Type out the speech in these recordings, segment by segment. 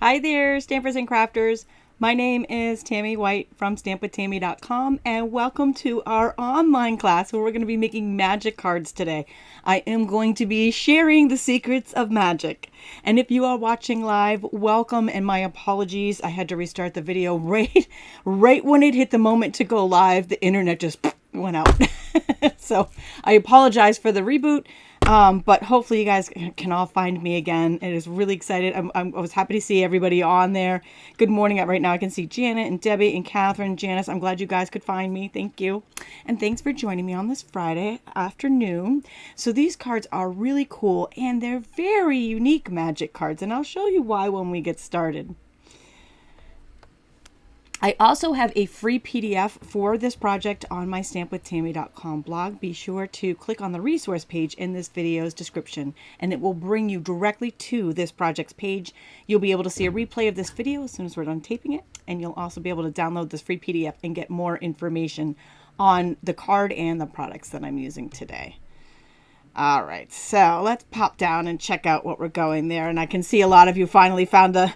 Hi there, stampers and crafters. My name is Tami White from stampwithtami.com, and welcome to our online class where we're going to be making magic cards today. I am going to be sharing the secrets of magic. And if you are watching live, welcome, and my apologies. I had to restart the video right when it hit the moment to go live. The internet just went out. So I apologize for the reboot. But hopefully you guys can all find me again. It is really excited. I was happy to see everybody on there. Good morning. Right now I can see Janet and Debbie and Catherine, Janice. I'm glad you guys could find me. Thank you. And thanks for joining me on this Friday afternoon. So these cards are really cool and they're very unique magic cards. And I'll show you why when we get started. I also have a free PDF for this project on my stampwithtami.com blog. Be sure to click on the resource page in this video's description and it will bring you directly to this project's page. You'll be able to see a replay of this video as soon as we're done taping it, and you'll also be able to download this free PDF and get more information on the card and the products that I'm using today. All right, so let's pop down and check out what we're going there. And I can see a lot of you finally found the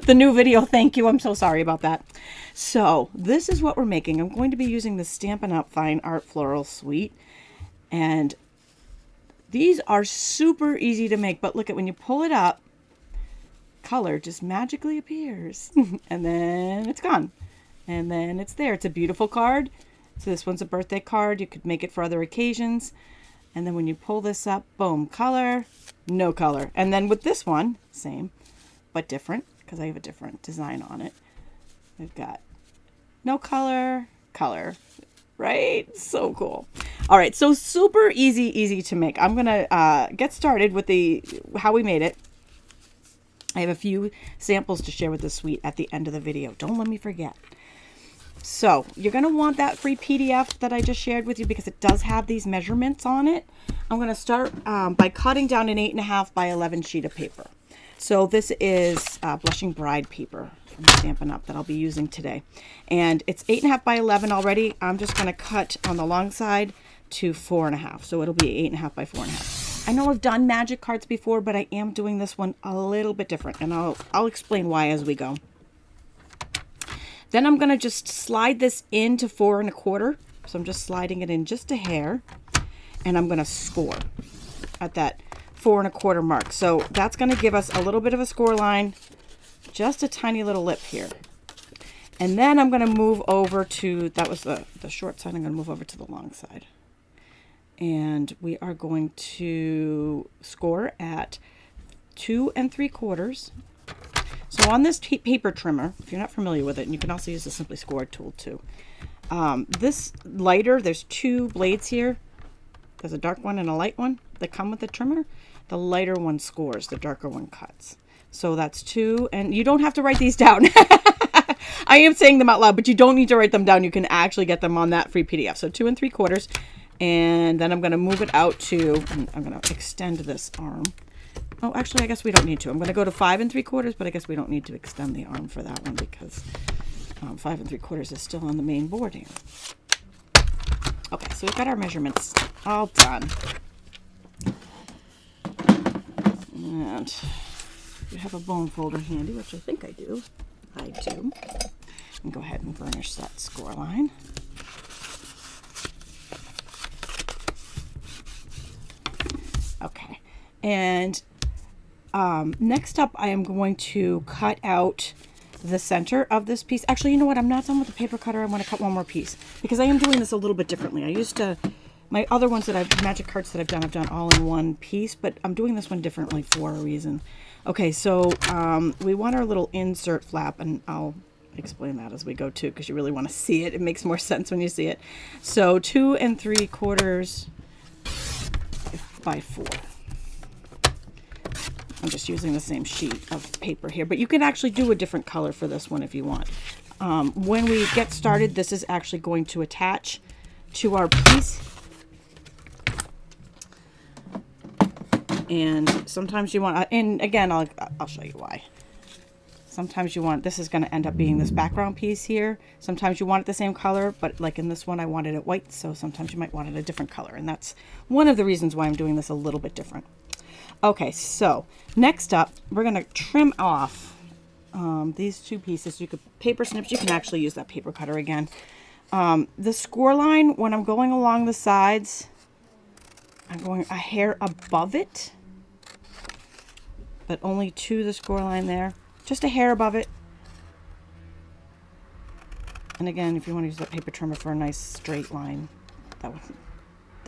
new video. Thank you. I'm so sorry about that. So this is what we're making. I'm going to be using the Stampin' Up! Fine Art Floral Suite. And these are super easy to make. But look at when you pull it up, color just magically appears. And then it's gone. And then it's there. It's a beautiful card. So this one's a birthday card. You could make it for other occasions. And then when you pull this up, boom, color, no color. And then with this one, same, but different, because I have a different design on it. We've got no color, color, right? So cool. All right, so super easy to make. I'm going to get started with how we made it. I have a few samples to share with the suite at the end of the video. Don't let me forget. So you're going to want that free PDF that I just shared with you because it does have these measurements on it. I'm going to start by cutting down an 8.5 by 11 sheet of paper. So this is Blushing Bride paper from Stampin' Up! That I'll be using today. And it's 8.5 by 11 already. I'm just going to cut on the long side to 4.5. So it'll be 8.5 by 4.5. I know I've done magic cards before, but I am doing this one a little bit different. And I'll explain why as we go. Then I'm going to just slide this into 4.25. So I'm just sliding it in just a hair. And I'm going to score at that 4.25 mark. So that's going to give us a little bit of a score line. Just a tiny little lip here. And then I'm going to move over to, that was the short side. I'm going to move over to the long side. And we are going to score at 2 3/4. So on this paper trimmer, if you're not familiar with it, and you can also use the Simply Scored tool too. This lighter, there's two blades here. There's a dark one and a light one that come with the trimmer. The lighter one scores, the darker one cuts. So that's 2, and you don't have to write these down. I am saying them out loud, but you don't need to write them down. You can actually get them on that free PDF. So 2 3/4, and then I'm going to move it out to, I'm going to extend this arm. Oh, actually, I guess we don't need to. I'm going to go to 5 3/4, but I guess we don't need to extend the arm for that one because 5 3/4 is still on the main board here. Okay, so we've got our measurements all done. And you have a bone folder handy, which I think I do. I do. And go ahead and burnish that score line. Okay, and next up, I am going to cut out the center of this piece. Actually, you know what? I'm not done with the paper cutter. I'm going to cut one more piece because I am doing this a little bit differently. I used to, my other ones that magic cards that I've done all in one piece, but I'm doing this one differently for a reason. Okay, so we want our little insert flap, and I'll explain that as we go too because you really want to see it. It makes more sense when you see it. So 2 3/4 by 4. I'm just using the same sheet of paper here, but you can actually do a different color for this one if you want. When we get started, this is actually going to attach to our piece. And sometimes you want, and again, I'll show you why. Sometimes you want, this is going to end up being this background piece here. Sometimes you want it the same color, but like in this one, I wanted it white. So sometimes you might want it a different color. And that's one of the reasons why I'm doing this a little bit different. Okay, so next up, we're going to trim off these two pieces. You could paper snips. You can actually use that paper cutter again. The score line, when I'm going along the sides, I'm going a hair above it, but only to the score line there. Just a hair above it. And again, if you want to use that paper trimmer for a nice straight line, that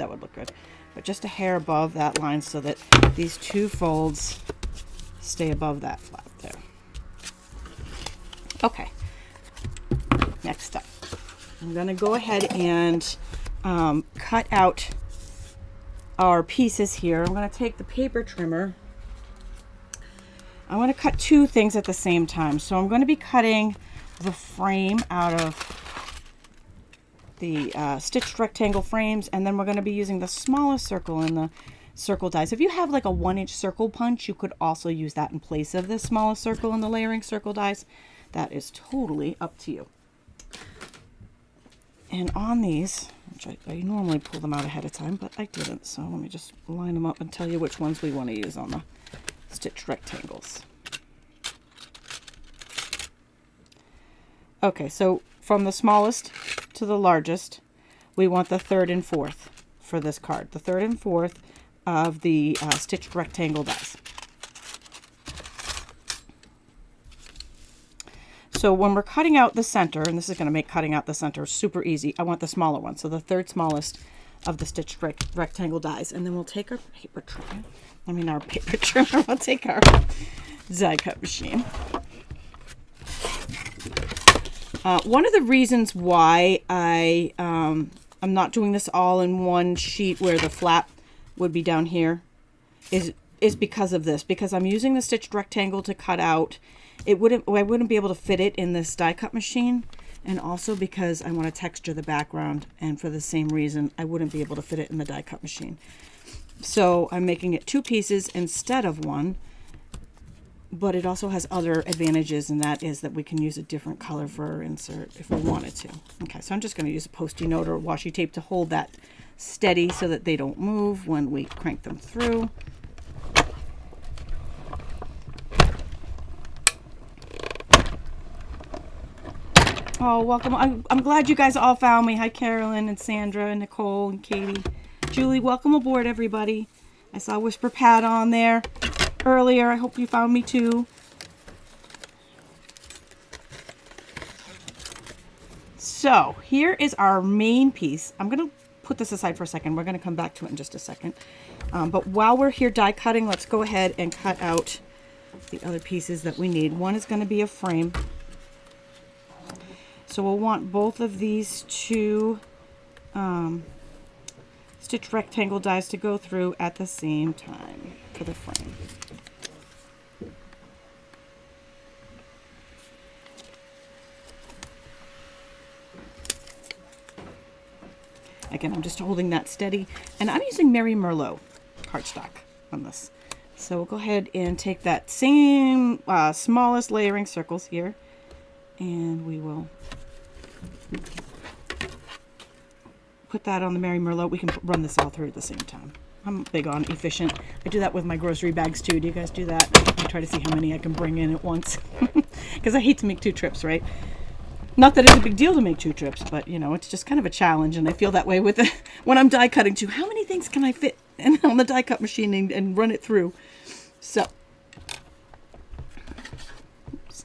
would look good. But just a hair above that line so that these two folds stay above that flap there. Okay. Next up, I'm going to go ahead and cut out our pieces here. I'm going to take the paper trimmer. I want to cut two things at the same time. So I'm going to be cutting the frame out of the stitched rectangle frames, and then we're going to be using the smallest circle in the circle dies. If you have like a 1-inch circle punch, you could also use that in place of the smallest circle in the layering circle dies. That is totally up to you. And on these, which I normally pull them out ahead of time, but I didn't, so let me just line them up and tell you which ones we want to use on the stitched rectangles. Okay, so from the smallest to the largest, we want the 3rd and 4th for this card. The 3rd and 4th of the stitched rectangle dies. So when we're cutting out the center, and this is going to make cutting out the center super easy, I want the smaller one. So the 3rd smallest of the stitched rectangle dies. And then we'll take our paper trimmer. Our paper trimmer. We'll take our die cut machine. One of the reasons why I'm not doing this all in one sheet where the flap would be down here is because of this. Because I'm using the stitched rectangle to cut out. I wouldn't be able to fit it in this die cut machine, and also because I want to texture the background, and for the same reason I wouldn't be able to fit it in the die cut machine. So I'm making it 2 pieces instead of 1, but it also has other advantages, and that is that we can use a different color for our insert if we wanted to. Okay, so I'm just going to use a Post-it note or washi tape to hold that steady so that they don't move when we crank them through. Oh, welcome. I'm glad you guys all found me. Hi, Carolyn and Sandra and Nicole and Katie. Julie, welcome aboard, everybody. I saw Whisper Pat on there earlier. I hope you found me too. So here is our main piece. I'm going to put this aside for a second. We're going to come back to it in just a second. But while we're here die cutting, let's go ahead and cut out the other pieces that we need. One is going to be a frame. So we'll want both of these two stitch rectangle dies to go through at the same time for the frame. Again, I'm just holding that steady, and I'm using Merry Merlot cardstock on this. So we'll go ahead and take that same smallest layering circles here, and we will put that on the Merry Merlot. We can run this all through at the same time. I'm big on efficient. I do that with my grocery bags too. Do you guys do that? I try to see how many I can bring in at once because I hate to make 2 trips, right? Not that it's a big deal to make 2 trips, but you know, it's just kind of a challenge, and I feel that way with when I'm die cutting too. How many things can I fit on the die cut machine and run it through? So, oops.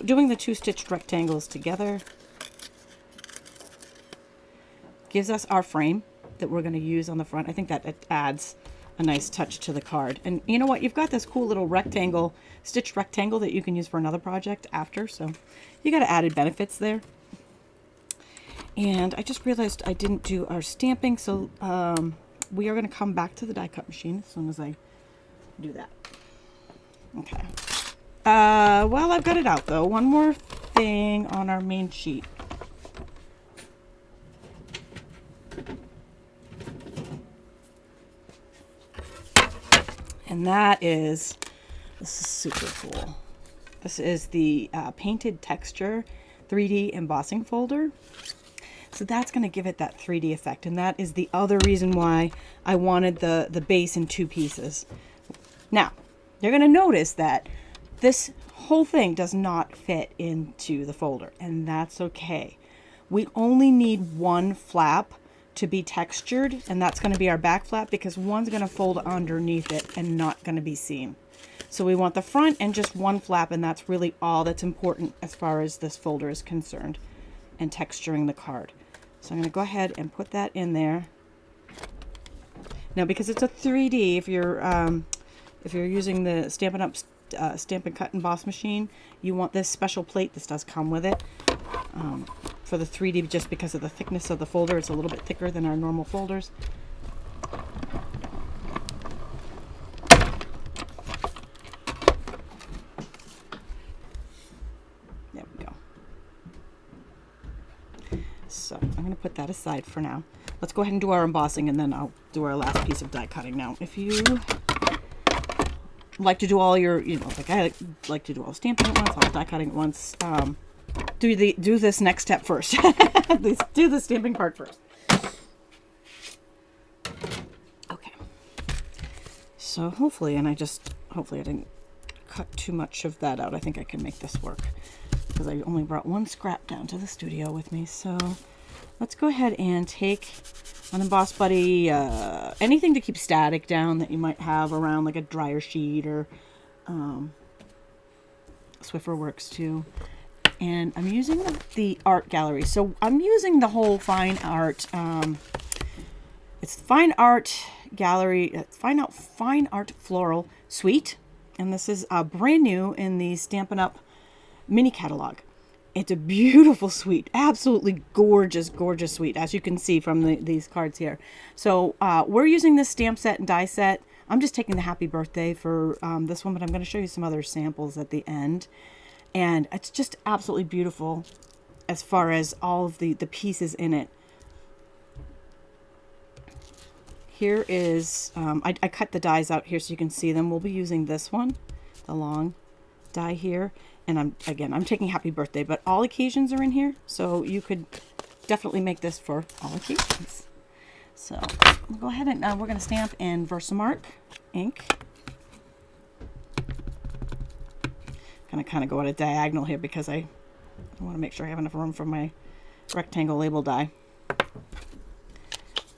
Doing the 2 stitched rectangles together gives us our frame that we're going to use on the front. I think that it adds a nice touch to the card. And you know what? You've got this cool little rectangle, stitched rectangle that you can use for another project after. So you got added benefits there. And I just realized I didn't do our stamping. So we are going to come back to the die cut machine as soon as I do that. Okay. Well, I've got it out though. One more thing on our main sheet. And that is, this is super cool. This is the Painted Texture 3D embossing folder. So that's going to give it that 3D effect. And that is the other reason why I wanted the base in 2 pieces. Now, you're going to notice that this whole thing does not fit into the folder, and that's okay. We only need 1 flap to be textured, and that's going to be our back flap, because one's going to fold underneath it and not going to be seen. So we want the front and just 1 flap, and that's really all that's important as far as this folder is concerned, and texturing the card. So I'm going to go ahead and put that in there. Now, because it's a 3D, if you're using the Stampin' Up! Stampin' Cut Emboss machine, you want this special plate. This does come with it. For the 3D, just because of the thickness of the folder, it's a little bit thicker than our normal folders. There we go. So I'm going to put that aside for now. Let's go ahead and do our embossing, and then I'll do our last piece of die cutting. Now, if you like to do all your, like I like to do all stamping at once, all die cutting at once, do this next step first. Do the stamping part first. Okay. So hopefully I didn't cut too much of that out. I think I can make this work, because I only brought 1 scrap down to the studio with me. So let's go ahead and take an Emboss Buddy, anything to keep static down that you might have around, like a dryer sheet, or Swiffer works too. And I'm using the art gallery. So I'm using the whole fine art. It's fine art gallery, fine art floral suite. And this is brand new in the Stampin' Up! Mini catalog. It's a beautiful suite, absolutely gorgeous, gorgeous suite, as you can see from these cards here. So we're using this stamp set and die set. I'm just taking the happy birthday for this one, but I'm going to show you some other samples at the end. And it's just absolutely beautiful as far as all of the pieces in it. Here is, I cut the dies out here so you can see them. We'll be using this one, the long die here. And I'm taking happy birthday, but all occasions are in here. So you could definitely make this for all occasions. So we'll go ahead and we're going to stamp in Versamark ink. Kind of go at a diagonal here because I want to make sure I have enough room for my rectangle label die. The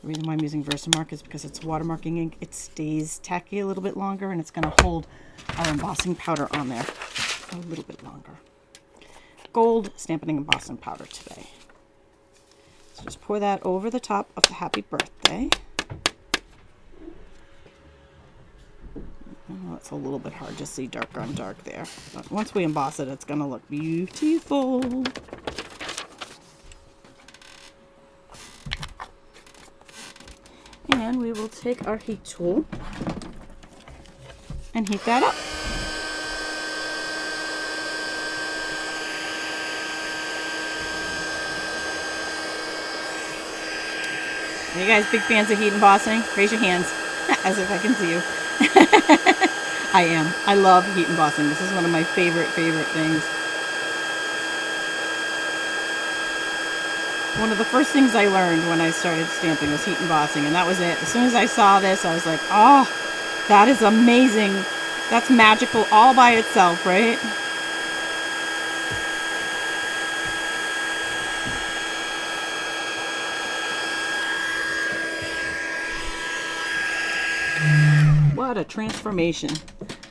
reason why I'm using Versamark is because it's watermarking ink. It stays tacky a little bit longer, and it's going to hold our embossing powder on there a little bit longer. Gold Stampin' Embossing powder today. So just pour that over the top of the happy birthday. Oh, it's a little bit hard to see dark on dark there. But once we emboss it, it's going to look beautiful. And we will take our heat tool and heat that up. Are you guys big fans of heat embossing? Raise your hands, as if I can see you. I am. I love heat embossing. This is one of my favorite things. One of the first things I learned when I started stamping was heat embossing, and that was it. As soon as I saw this, I was like, oh, that is amazing. That's magical all by itself, right? What a transformation.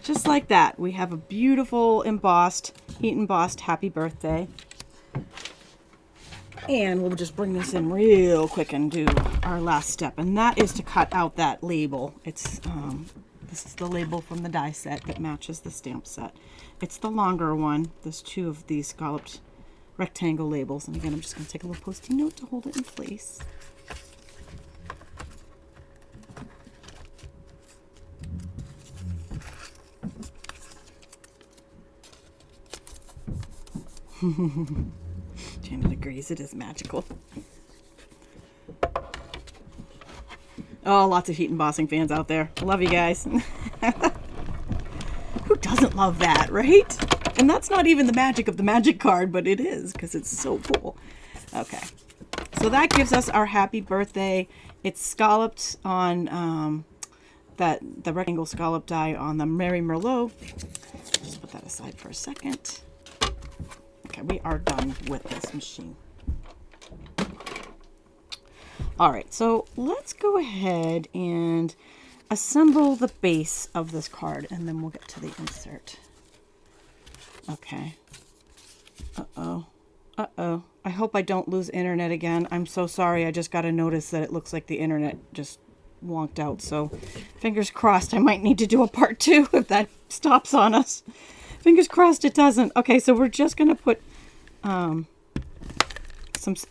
Just like that, we have a beautiful embossed, heat embossed happy birthday. And we'll just bring this in real quick and do our last step, and that is to cut out that label. It's this is the label from the die set that matches the stamp set. It's the longer one. There's 2 of these scalloped rectangle labels, and again, I'm just going to take a little Post-it note to hold it in place. Janet agrees, it is magical. Oh, lots of heat embossing fans out there. Love you guys. Who doesn't love that, right? And that's not even the magic of the magic card, but it is, because it's so cool. Okay, So that gives us our happy birthday. It's scalloped on the rectangle scallop die on the Mary Merlot. Just put that aside for a second. Okay, we are done with this machine. All right, so let's go ahead and assemble the base of this card, and then we'll get to the insert. Okay. Uh-oh. Uh-oh. I hope I don't lose internet again. I'm so sorry. I just got a notice that it looks like the internet just wonked out. So fingers crossed I might need to do a part 2 if that stops on us. Fingers crossed it doesn't. Okay, so we're just going to put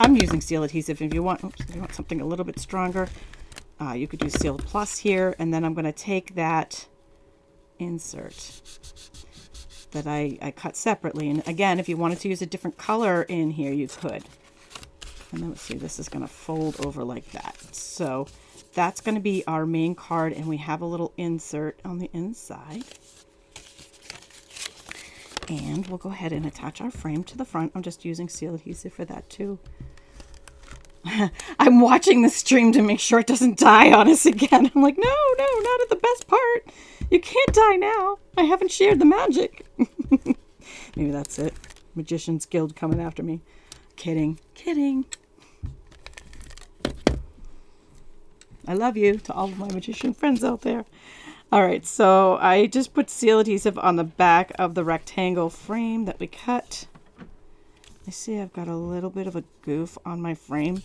I'm using Seal Adhesive. If you want something a little bit stronger, you could use Seal Plus here. And then I'm going to take that insert that I cut separately. And again, if you wanted to use a different color in here, you could. And then let's see, this is going to fold over like that. So that's going to be our main card. And we have a little insert on the inside. And we'll go ahead and attach our frame to the front. I'm just using Seal Adhesive for that too. I'm watching the stream to make sure it doesn't die on us again. I'm like, no, not at the best part. You can't die now. I haven't shared the magic. Maybe that's it. Magician's Guild coming after me. Kidding. I love you to all of my magician friends out there. All right, so I just put Seal Adhesive on the back of the rectangle frame that we cut. I see I've got a little bit of a goof on my frame,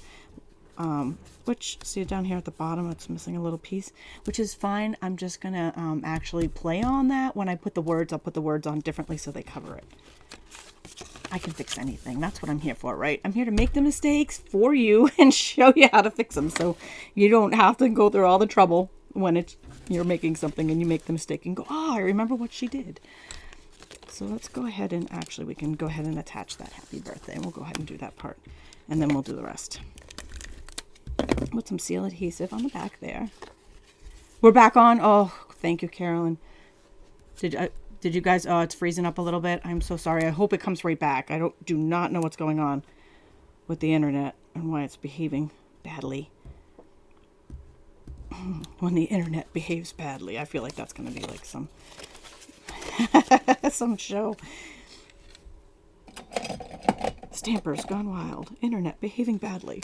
which, see down here at the bottom, it's missing a little piece, which is fine. I'm just going to actually play on that. When I put the words, I'll put the words on differently so they cover it. I can fix anything. That's what I'm here for, right? I'm here to make the mistakes for you and show you how to fix them so you don't have to go through all the trouble when you're making something and you make the mistake and go, oh, I remember what she did. So let's go ahead and actually we can go ahead and attach that happy birthday, and we'll go ahead and do that part, and then we'll do the rest. Put some Seal Adhesive on the back there. We're back on. Oh, thank you, Carolyn. Did you guys? Oh, it's freezing up a little bit. I'm so sorry. I hope it comes right back. I do not know what's going on with the internet and why it's behaving badly. When the internet behaves badly, I feel like that's going to be like some some show. Stampers gone wild. Internet behaving badly.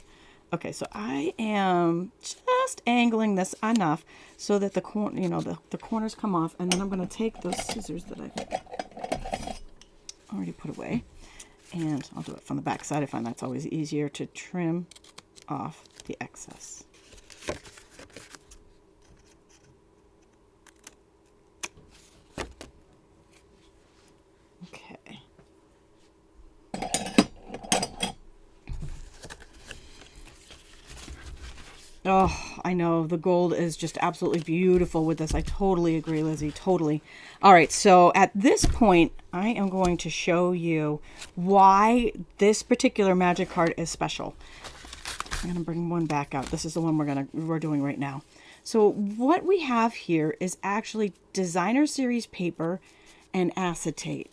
Okay, so I am just angling this enough so that the corners come off, and then I'm going to take those scissors that I already put away, and I'll do it from the back side. I find that's always easier to trim off the excess. Okay. Oh, I know. The gold is just absolutely beautiful with this. I totally agree, Lizzie. Totally. All right. So at this point, I am going to show you why this particular magic card is special. I'm going to bring one back out. This is the one we're doing right now. So what we have here is actually designer series paper and acetate.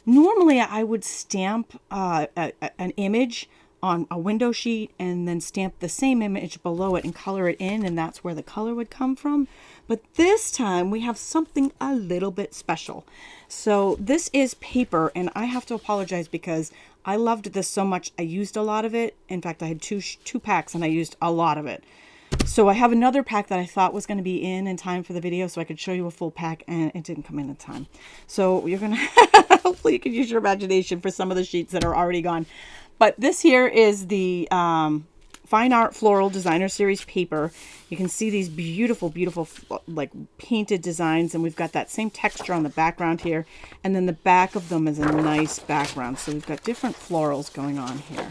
Normally, I would stamp an image on a window sheet and then stamp the same image below it and color it in, and that's where the color would come from. But this time we have something a little bit special. So this is paper, and I have to apologize because I loved this so much. I used a lot of it. In fact, I had two packs and I used a lot of it. So I have another pack that I thought was going to be in time for the video so I could show you a full pack, and it didn't come in time. So you're going to, hopefully you can use your imagination for some of the sheets that are already gone. But this here is the Fine Art Floral Designer Series paper. You can see these beautiful, beautiful, like painted designs, and we've got that same texture on the background here. And then the back of them is a nice background. So we've got different florals going on here.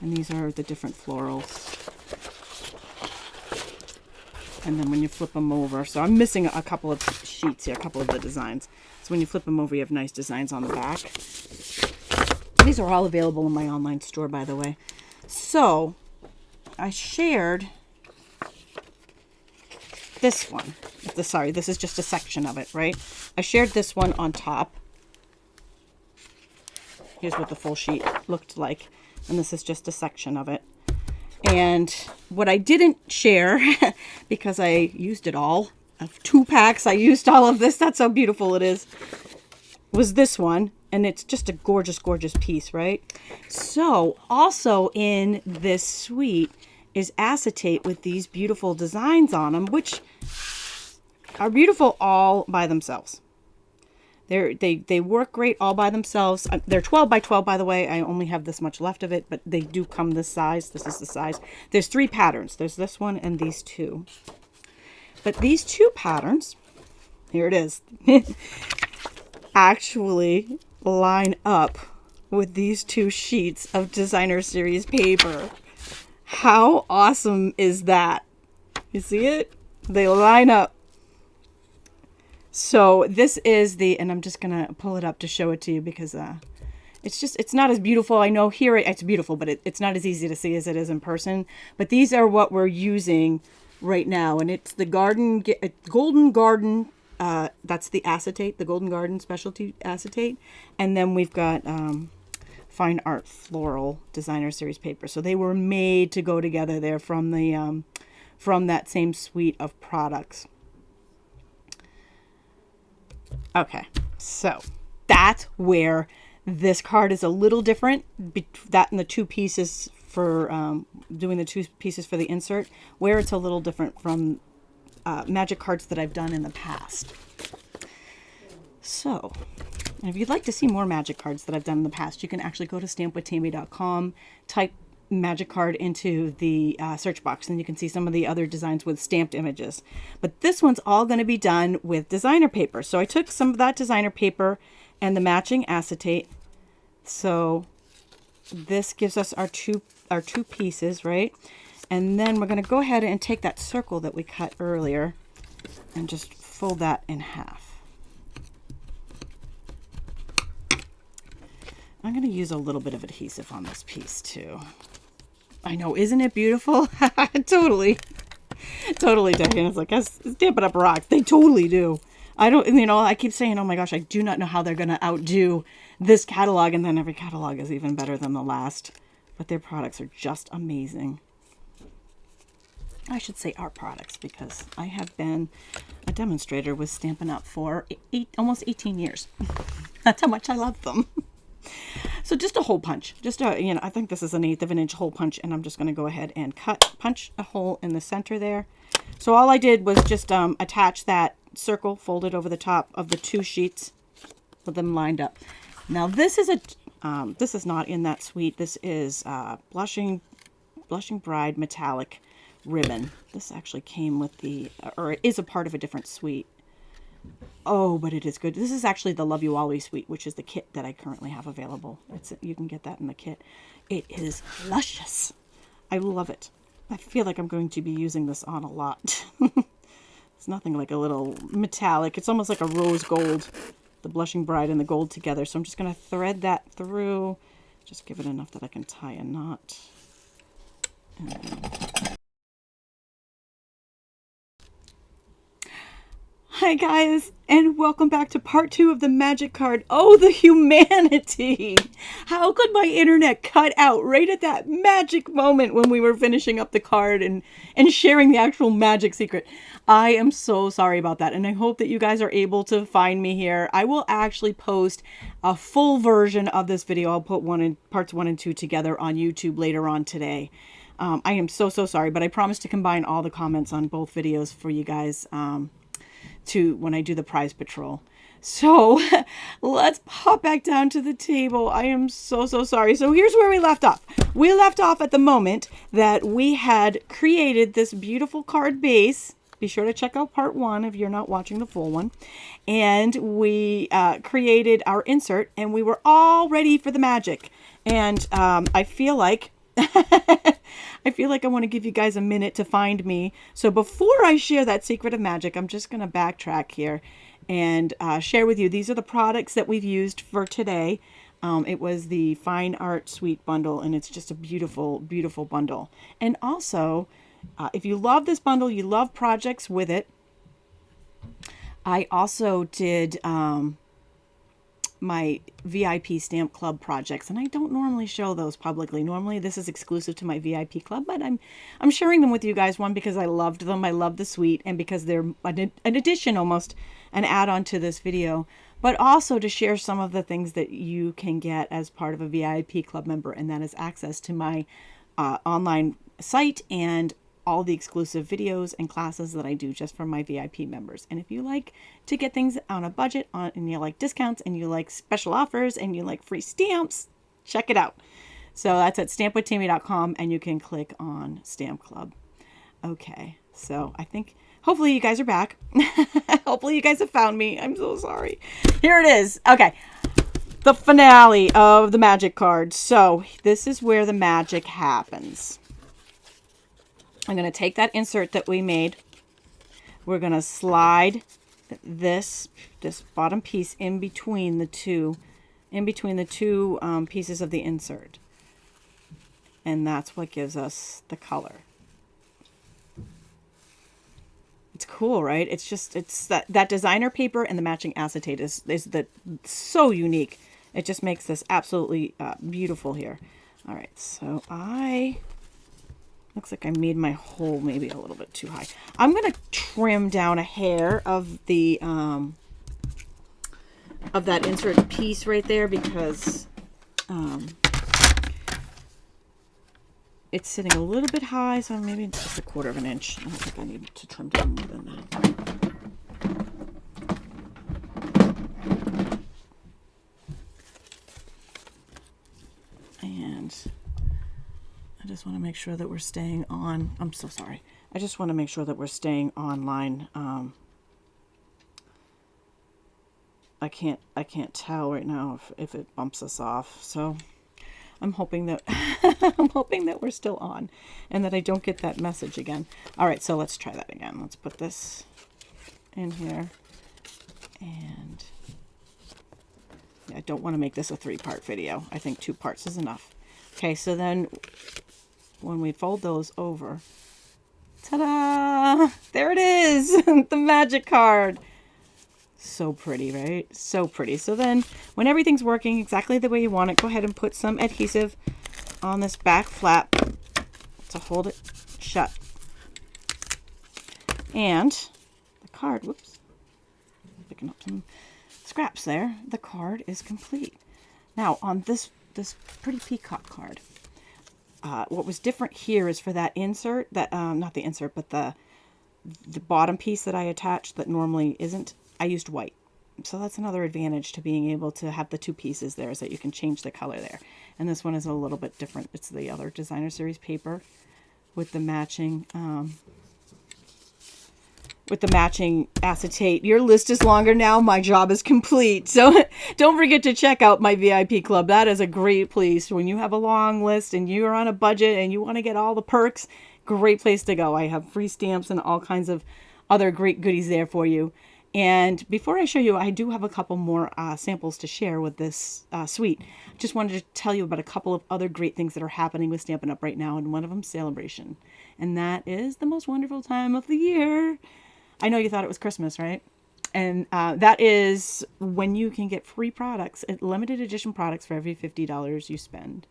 And these are the different florals. And then when you flip them over, so I'm missing a couple of sheets here, a couple of the designs. So when you flip them over, you have nice designs on the back. These are all available in my online store, by the way. So I shared this one. Sorry, this is just a section of it, right? I shared this one on top. Here's what the full sheet looked like. And this is just a section of it. And what I didn't share, because I used it all, of 2 packs, I used all of this, that's how beautiful it is, was this one. And it's just a gorgeous, gorgeous piece, right? So also in this suite is acetate with these beautiful designs on them, which are beautiful all by themselves. They work great all by themselves. They're 12 by 12, by the way. I only have this much left of it, but they do come this size. This is the size. There's 3 patterns. There's this one and these 2. But these 2 patterns, here it is, actually line up with these 2 sheets of designer series paper. How awesome is that? You see it? They line up. So this is the, and I'm just going to pull it up to show it to you because it's not as beautiful. I know here it's beautiful, but it's not as easy to see as it is in person. But these are what we're using right now. And it's the Golden Garden, that's the acetate, the Golden Garden specialty acetate. And then we've got Fine Art Floral Designer Series paper. So they were made to go together there from that same suite of products. Okay, so that's where this card is a little different. That and the 2 pieces for doing the 2 pieces for the insert, where it's a little different from magic cards that I've done in the past. So, and if you'd like to see more magic cards that I've done in the past, you can actually go to stampwithtami.com, type magic card into the search box, and you can see some of the other designs with stamped images. But this one's all going to be done with designer paper. So I took some of that designer paper and the matching acetate. So this gives us our two pieces, right? And then we're going to go ahead and take that circle that we cut earlier and just fold that in half. I'm going to use a little bit of adhesive on this piece too. I know, isn't it beautiful? Totally. Totally, Diane. It's like, Stampin' Up! Rocks. They totally do. I keep saying, oh my gosh, I do not know how they're going to outdo this catalog. And then every catalog is even better than the last. But their products are just amazing. I should say our products, because I have been a demonstrator with Stampin' Up! For almost 18 years. That's how much I love them. So just a hole punch, I think this is 1/8 of an inch hole punch, and I'm just going to go ahead and punch a hole in the center there. So all I did was just attach that circle folded over the top of the 2 sheets with them lined up. Now this is this is not in that suite. This is Blushing Bride metallic ribbon. This actually came with or it is a part of a different suite. Oh, but it is good. This is actually the Love You Always suite, which is the kit that I currently have available. You can get that in the kit. It is luscious. I love it. I feel like I'm going to be using this on a lot. It's nothing like a little metallic. It's almost like a rose gold, the Blushing Bride and the gold together. So I'm just going to thread that through. Just give it enough that I can tie a knot. Hi guys, and welcome back to part 2 of the magic card. Oh, the humanity! How could my internet cut out right at that magic moment when we were finishing up the card and sharing the actual magic secret? I am so sorry about that, and I hope that you guys are able to find me here. I will actually post a full version of this video. I'll put parts 1 and 2 together on YouTube later on today. I am so sorry, but I promise to combine all the comments on both videos for you guys when I do the prize patrol. So let's pop back down to the table. I am so sorry. So here's where we left off. We left off at the moment that we had created this beautiful card base. Be sure to check out part 1 if you're not watching the full one. And we created our insert, and we were all ready for the magic. And I feel like I want to give you guys a minute to find me. So before I share that secret of magic, I'm just going to backtrack here and share with you. These are the products that we've used for today. It was the Fine Art Suite bundle, and it's just a beautiful, beautiful bundle. And also, if you love this bundle, you love projects with it, I also did my VIP stamp club projects, and I don't normally show those publicly. Normally this is exclusive to my VIP club, but I'm sharing them with you guys, one because I loved them, I love the suite, and because they're an addition, almost an add-on to this video, but also to share some of the things that you can get as part of a VIP club member, and that is access to my online site and all the exclusive videos and classes that I do just for my VIP members. And if you like to get things on a budget, and you like discounts, and you like special offers, and you like free stamps, check it out. So that's at stampwithtami.com, and you can click on Stamp Club. Okay, so I think hopefully you guys are back. Hopefully you guys have found me. I'm so sorry. Here it is. Okay, the finale of the magic card. So this is where the magic happens. I'm going to take that insert that we made. We're going to slide this bottom piece in between the two pieces of the insert. And that's what gives us the color. It's cool, right? It's that designer paper and the matching acetate is so unique. It just makes this absolutely beautiful here. All right, so looks like I made my hole maybe a little bit too high. I'm going to trim down a hair of the of that insert piece right there, because it's sitting a little bit high, so maybe just 1/4 of an inch. I don't think I need to trim down more than that. And I just want to make sure that we're staying on. I'm so sorry. I just want to make sure that we're staying online. I can't tell right now if it bumps us off. So I'm hoping that I'm hoping that we're still on, and that I don't get that message again. All right, so let's try that again. Let's put this in here, and I don't want to make this a 3-part video. I think 2 parts is enough. Okay, so then when we fold those over, ta-da! There it is! The magic card. So pretty, right? So pretty. So then when everything's working exactly the way you want it, go ahead and put some adhesive on this back flap to hold it shut. And the card, whoops, picking up some scraps there. The card is complete. Now on this pretty peacock card, what was different here is for that insert, that not the insert, but the bottom piece that I attached that normally isn't, I used white. So that's another advantage to being able to have the 2 pieces there, is that you can change the color there. And this one is a little bit different. It's the other designer series paper with the matching acetate. Your list is longer now. My job is complete. So don't forget to check out my VIP club. That is a great place when you have a long list and you're on a budget and you want to get all the perks. Great place to go. I have free stamps and all kinds of other great goodies there for you. And before I show you, I do have a couple more samples to share with this suite. Just wanted to tell you about a couple of other great things that are happening with Stampin' Up! Right now, and one of them, Celebration. And that is the most wonderful time of the year. I know you thought it was Christmas, right? And that is when you can get free products, limited edition products for every $50 you spend.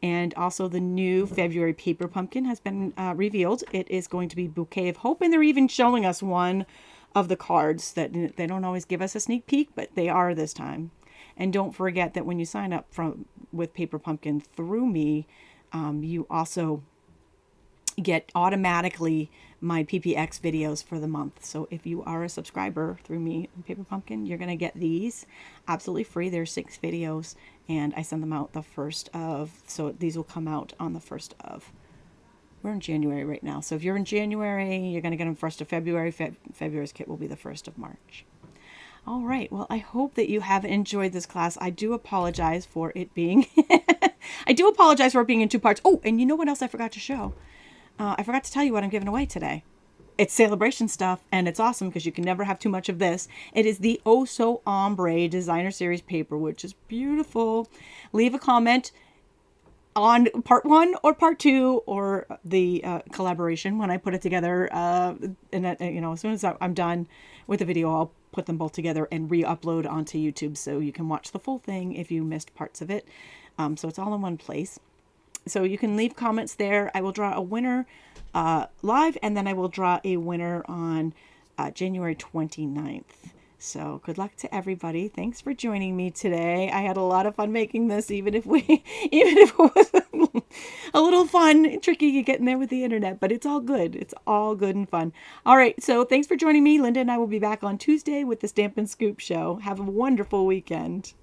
And also the new February paper pumpkin has been revealed. It is going to be Bouquet of Hope, and they're even showing us one of the cards that they don't always give us a sneak peek, but they are this time. And don't forget that when you sign up with Paper Pumpkin through me, you also get automatically my PPX videos for the month. So if you are a subscriber through me and Paper Pumpkin, you're going to get these absolutely free. There's 6 videos, and I send them out the 1st of, so these will come out on the 1st of, we're in January right now. So if you're in January, you're going to get them 1st of February. February's kit will be the 1st of March. All right. Well, I hope that you have enjoyed this class. I do apologize for it being, I do apologize for it being in 2 parts. Oh, and you know what else I forgot to show? I forgot to tell you what I'm giving away today. It's celebration stuff, and it's awesome because you can never have too much of this. It is the Oh So Ombre Designer Series paper, which is beautiful. Leave a comment on part 1 or part 2 or the collaboration when I put it together. And as soon as I'm done with the video, I'll put them both together and re-upload onto YouTube so you can watch the full thing if you missed parts of it. So it's all in one place. So you can leave comments there. I will draw a winner live, and then I will draw a winner on January 29th. So good luck to everybody. Thanks for joining me today. I had a lot of fun making this, even if it was a little fun, tricky getting there with the internet, but it's all good. It's all good and fun. All right. So thanks for joining me. Linda and I will be back on Tuesday with the Stampin' Scoop Show. Have a wonderful weekend.